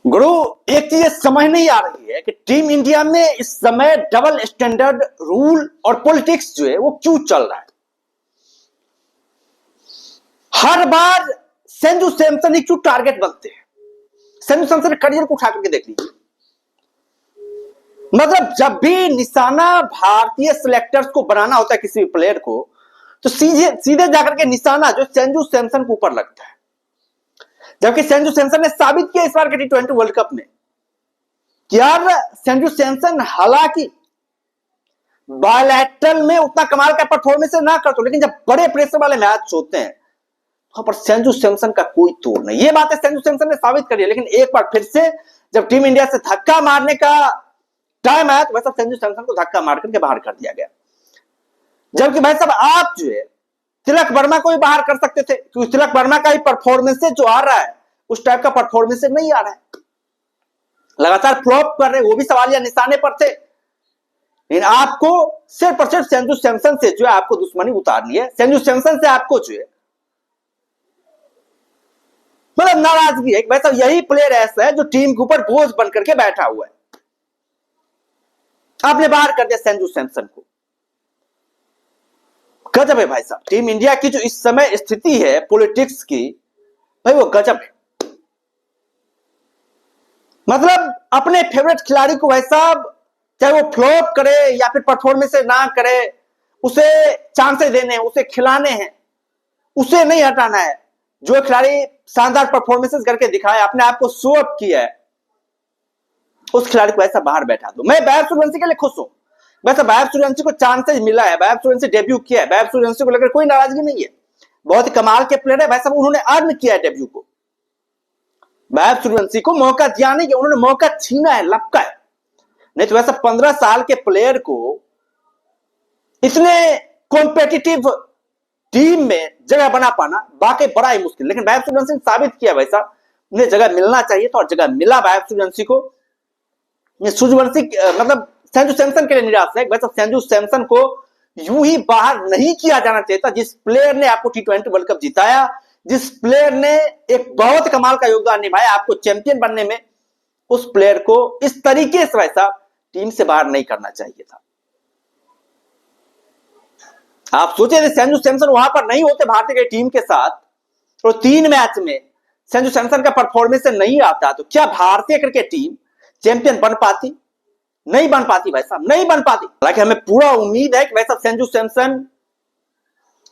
गुरु, एक चीज समझ नहीं आ रही है कि टीम इंडिया में इस समय डबल स्टैंडर्ड रूल और पॉलिटिक्स जो है वो क्यों चल रहा है। हर बार संजू सैमसन ही क्यों टारगेट बनते हैं। संजू सैमसन के करियर को उठा करके देख लीजिए। मतलब जब भी निशाना भारतीय सिलेक्टर्स को बनाना होता है किसी भी प्लेयर को, तो सीधे जाकर के निशाना जो संजू सैमसन के ऊपर लगता है। जबकि संजू सैमसन ने साबित किया इस बार के T20 वर्ल्ड कप में कि यार संजू सैमसन हालांकि बायलैटरल में उतना कमाल का परफॉर्मेंस ना करते, लेकिन जब बड़े प्रेशर वाले मैच होते हैं वहां पर संजू सैमसन का कोई तोड़ नहीं। ये बातें संजू सैमसन ने साबित करी है। लेकिन एक बार फिर से जब टीम इंडिया से धक्का मारने का टाइम आया तो वैसा संजू सैमसन को धक्का मार करके बाहर कर दिया गया। जबकि भाई साहब आप जो है तिलक वर्मा को भी बाहर कर सकते थे, क्योंकि तिलक वर्मा का ही परफॉर्मेंस जो आ रहा है उस टाइप का परफॉर्मेंस नहीं आ रहा है। लगातार फ्लॉप कर रहे, वो भी सवालिया निशाने पर थे। लेकिन आपको सिर्फ और सिर्फ संजू सैमसन से जो है आपको दुश्मनी उतारनी है। संजू सैमसन से आपको जो है मतलब नाराजगी है। वैसा यही प्लेयर ऐसा है जो टीम के ऊपर बोझ बन करके बैठा हुआ है। आपने बाहर कर दिया संजू सैमसन को। गजब है भाई साहब। टीम इंडिया की जो इस समय स्थिति है पॉलिटिक्स की, भाई वो गजब है। मतलब अपने फेवरेट खिलाड़ी को भाई साहब चाहे वो फ्लॉप करे या फिर परफॉर्मेंस ना करे, उसे चांसेस देने हैं, उसे खिलाने हैं, उसे नहीं हटाना है। जो खिलाड़ी शानदार परफॉर्मेंसेस करके दिखाया, अपने आप को शो अप किया है, उस खिलाड़ी को ऐसा बाहर बैठा दो। मैं वैभव सूर्यवंशी के लिए खुश हूं। वैसे वैभव सूर्यवंशी को चांसेस मिला है, वैभव सूर्यवंशी डेब्यू किया है, वैभव सूर्यवंशी को लेकर कोई नाराजगी नहीं है। बहुत ही कमाल के प्लेयर है। वैसे उन्होंने अर्न किया है डेब्यू को। वैभव सूर्यवंशी को मौका दिया नहीं कि उन्होंने मौका छीना है, लपका है। नहीं तो वैसा 15 साल के प्लेयर को इतने कॉम्पिटिटिव टीम में जगह बना पाना वाकई बड़ा ही मुश्किल। लेकिन वैभव सूर्यवंशी ने साबित किया भाई साहब उन्हें जगह मिलना चाहिए था और जगह मिला वैभव सूर्यवंशी को। सूर्यवंशी मतलब संजू सैमसन के लिए निराश है। वैसे संजू सैमसन को यूं ही बाहर नहीं किया जाना चाहिए था। जिस प्लेयर ने आपको T20 वर्ल्ड कप जिताया, जिस प्लेयर ने एक बहुत कमाल का योगदान निभाया आपको चैंपियन बनने में, उस प्लेयर को इस तरीके से वैसा टीम से बाहर नहीं करना चाहिए था। आप सोचे थे संजू सैमसन वहां पर नहीं होते भारतीय टीम के साथ और 3 मैच में संजू सैमसन का परफॉर्मेंस नहीं आता तो क्या भारतीय क्रिकेट टीम चैंपियन बन पाती? नहीं बन पाती भाई साहब, नहीं बन पाती। हालांकि हमें पूरा उम्मीद है कि वैसा संजू सैमसन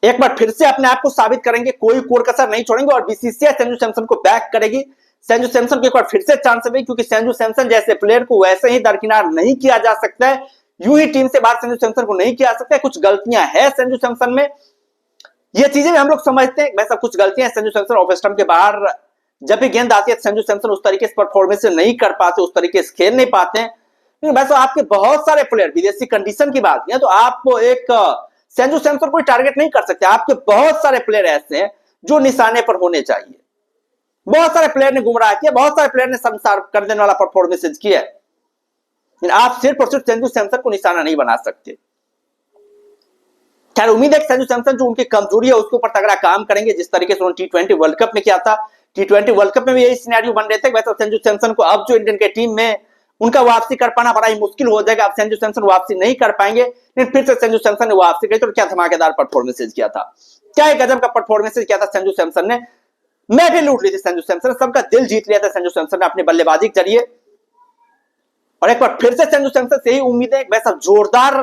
एक बार फिर से अपने आप को साबित करेंगे, कोई कोर कसर नहीं छोड़ेंगे और बीसीसीआई संजू सैमसन को बैक करेगी। संजू सैमसन को एक बार फिर से चांस देगी, क्योंकि संजू सैमसन जैसे प्लेयर को वैसे ही दरकिनार नहीं किया जा सकता है। यूं ही टीम से बाहर संजू सैमसन को नहीं किया जा सकता है। कुछ गलतियां हैं संजू सैमसन में, ये चीजें भी हम लोग समझते हैं। वैसा कुछ गलतियां संजू सैमसन ऑफ स्टंप के बाहर जब भी गेंद आती है संजू सैमसन उस तरीके से परफॉर्मेंस नहीं कर पाते, उस तरीके से खेल नहीं पाते हैं। लेकिन वैसे आपके बहुत सारे प्लेयर विदेशी कंडीशन की बात है तो आप एक संजू सैमसन को टारगेट नहीं कर सकते। आपके बहुत सारे प्लेयर ऐसे हैं जो निशाने पर होने चाहिए। बहुत सारे प्लेयर ने गुमराह किया, बहुत सारे प्लेयर ने संसार कर देने वाला परफॉर्मेंस किया, लेकिन आप सिर्फ और सिर्फ संजू सैमसन को निशाना नहीं बना सकते। खैर उम्मीद है कि संजू सैमसन जो उनकी कमजोरी है उसके ऊपर तगड़ा काम करेंगे, जिस तरीके से उन्होंने T20 वर्ल्ड कप में किया था। T20 वर्ल्ड कप में भी यही सिनेरियो बन रहे थे। वैसे संजू सैमसन को अब जो इंडियन के टीम में उनका वापसी कर पाना बड़ा ही मुश्किल हो जाएगा। अब संजू सैमसन वापसी नहीं कर पाएंगे, लेकिन फिर से संजू सैमसन ने वापसी की तो क्या धमाकेदार परफॉर्मेंस किया था, क्या गजब का परफॉर्मेंस किया था संजू सैमसन ने। मैं भी लूट ली थी संजू सैमसन, सबका दिल जीत लिया था संजू सैमसन ने अपने बल्लेबाजी के जरिए। और एक बार फिर से संजू सैमसन से ही उम्मीद है वैसा जोरदार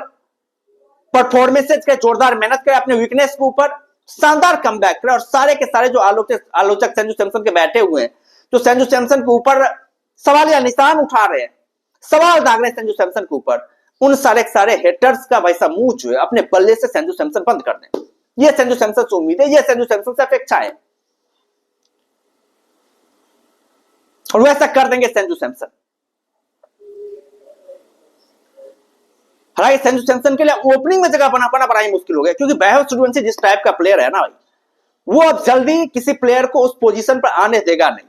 परफॉर्मेंस करे, जोरदार मेहनत करे, अपने वीकनेस के ऊपर शानदार कमबैक करे और सारे के सारे जो आलोचक संजू सैमसन के बैठे हुए हैं, जो संजू सैमसन के ऊपर सवाल या निशान उठा रहे हैं, सवाल दाग रहे हैं संजू सैमसन के ऊपर, उन सारे हेटर्स का वैसा मुंह जो है अपने बल्ले से संजू सैमसन बंद कर दें। यह संजू सैमसन से उम्मीद है, यह संजू सैमसन से अपेक्षा है और वैसा कर देंगे संजू सैमसन। हालांकि संजू सैमसन के लिए ओपनिंग में जगह बना पाना बड़ा ही मुश्किल हो गया, क्योंकि वैभव सूर्यवंशी जिस टाइप का प्लेयर है ना भाई, वो अब जल्दी किसी प्लेयर को उस पोजीशन पर आने देगा नहीं।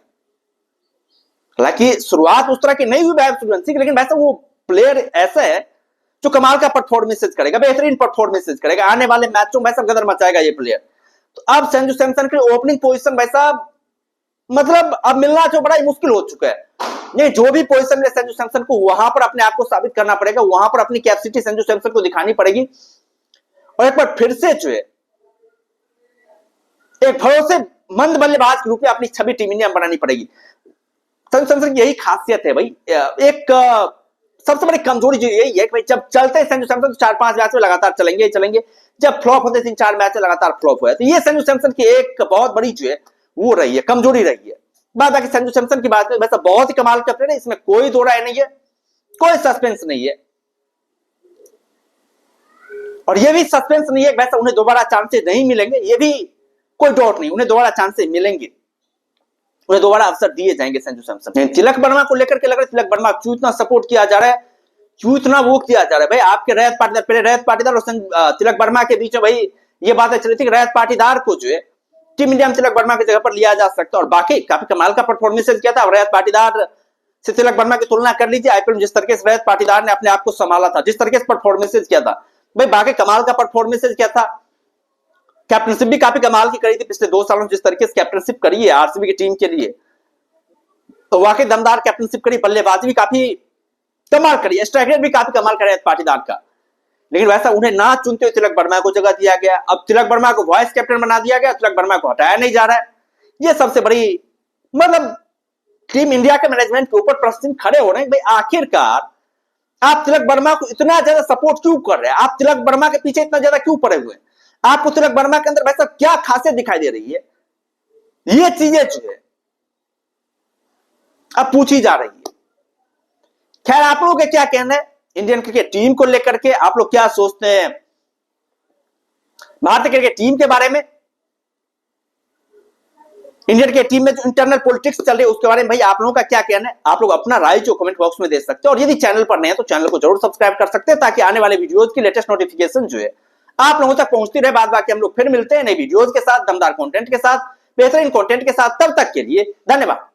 हालांकि शुरुआत उस तरह की नहीं हुई वैभव सूर्यवंशी की, लेकिन वैसे वो प्लेयर ऐसा है जो कमाल का परफॉर्मेंस करेगा, बेहतरीन परफॉर्मेंस करेगा। आने वाले मैचों में वैसा गदर मचाएगा ये प्लेयर। तो अब संजू सैमसन के ओपनिंग पोजीशन वैसा मतलब अब मिलना जो बड़ा ही मुश्किल हो चुका है। नहीं, जो भी पोजीशन में संजू सैमसन को वहां पर अपने आप को साबित करना पड़ेगा, वहां पर अपनी कैपेसिटी संजू सैमसन को दिखानी पड़ेगी और एक बार फिर से जो है एक भरोसेमंद बल्लेबाज के रूप में अपनी छवि टीम इंडिया में बनानी पड़ेगी। संजू सैमसन की यही खासियत है भाई। एक सबसे बड़ी कमजोरी जो यही है कि भाई जब चलते हैं संजू सैमसन तो 4-5 मैच में लगातार चलेंगे चलेंगे, जब फ्लॉप होते 3-4 मैच में लगातार फ्लॉप हुआ है। तो ये संजू सैमसन की एक बहुत बड़ी जो है वो रही है, कमजोरी रही है। बात बाकी संजू सैमसन की बात में वैसा बहुत ही कमाल का प्लेयर है, इसमें कोई दो राय नहीं है, कोई सस्पेंस नहीं है और ये भी सस्पेंस नहीं है वैसा उन्हें दोबारा चांसेस नहीं मिलेंगे, ये भी कोई डाउट नहीं, उन्हें दोबारा चांसेस मिलेंगे, उन्हें दोबारा अवसर दिए जाएंगे संजू सैमसन। तिलक वर्मा को लेकर के लग रहा है तिलक वर्मा क्यों इतना सपोर्ट किया जा रहा है, क्यों इतना वो किया जा रहा है भाई। आपके रैयत पाटीदार, पहले रैयत पाटीदार और तिलक वर्मा के बीच में भाई ये बातें चली थी कि रैयत पाटीदार को जो है टीम इंडिया में तिलक वर्मा की जगह पर लिया जा सकता है और बाकी काफी कमाल का परफॉर्मेंस किया था। रैयत पाटीदार से तिलक वर्मा की तुलना कर लीजिए आईपीएल में जिस तरीके से रैयत पाटीदार ने अपने आप को संभाला था, जिस तरीके से परफॉर्मेंस किया था भाई, बाकी कमाल का परफॉर्मेंस किया था। कैप्टनशिप भी काफी कमाल की करी थी पिछले 2 सालों में, जिस तरीके से कैप्टनशिप करी है आरसीबी की टीम के लिए, तो वाकई दमदार कैप्टनशिप करी, बल्लेबाजी भी काफी कमाल करी, स्ट्राइक रेट भी काफी कमाल करे पाटीदार का। लेकिन वैसा उन्हें ना चुनते हुए तिलक वर्मा को जगह दिया गया। अब तिलक वर्मा को वाइस कैप्टन बना दिया गया, तिलक वर्मा को हटाया नहीं जा रहा है। ये सबसे बड़ी मतलब टीम इंडिया के मैनेजमेंट के ऊपर प्रश्न खड़े हो रहे हैं भाई, आखिरकार आप तिलक वर्मा को इतना ज्यादा सपोर्ट क्यों कर रहे हैं, आप तिलक वर्मा के पीछे इतना ज्यादा क्यों पड़े हुए हैं, आपको तिलक वर्मा के अंदर वैसा क्या खासियत दिखाई दे रही है, ये चीजें जो है अब पूछी जा रही है। खैर आप लोगों के क्या कहना है इंडियन क्रिकेट टीम को लेकर के, आप लोग क्या सोचते हैं भारतीय क्रिकेट टीम के बारे में, इंडियन क्रिकेट टीम में जो इंटरनल पॉलिटिक्स चल रही है उसके बारे में भाई आप लोगों का क्या कहना है। आप लोग अपना राय जो कमेंट बॉक्स में दे सकते हैं और यदि चैनल पर नए हैं तो चैनल को जरूर सब्सक्राइब कर सकते हैं ताकि आने वाले वीडियोज की लेटेस्ट नोटिफिकेशन जो है आप लोगों तक पहुंचती रहे। बाद बाकी हम लोग फिर मिलते हैं नई वीडियोज के साथ, दमदार कंटेंट के साथ, बेहतरीन कंटेंट के साथ। तब तक के लिए धन्यवाद।